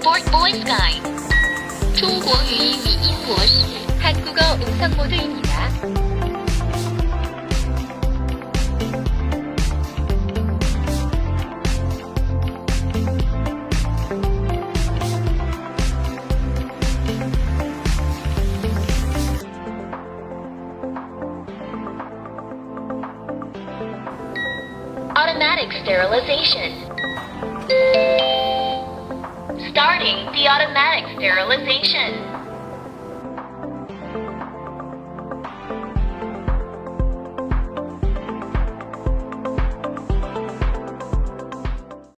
Sport Voice Guide 中国语音语音模式 한국어 음성 모드입니다. Automatic sterilization. Starting the automatic sterilization.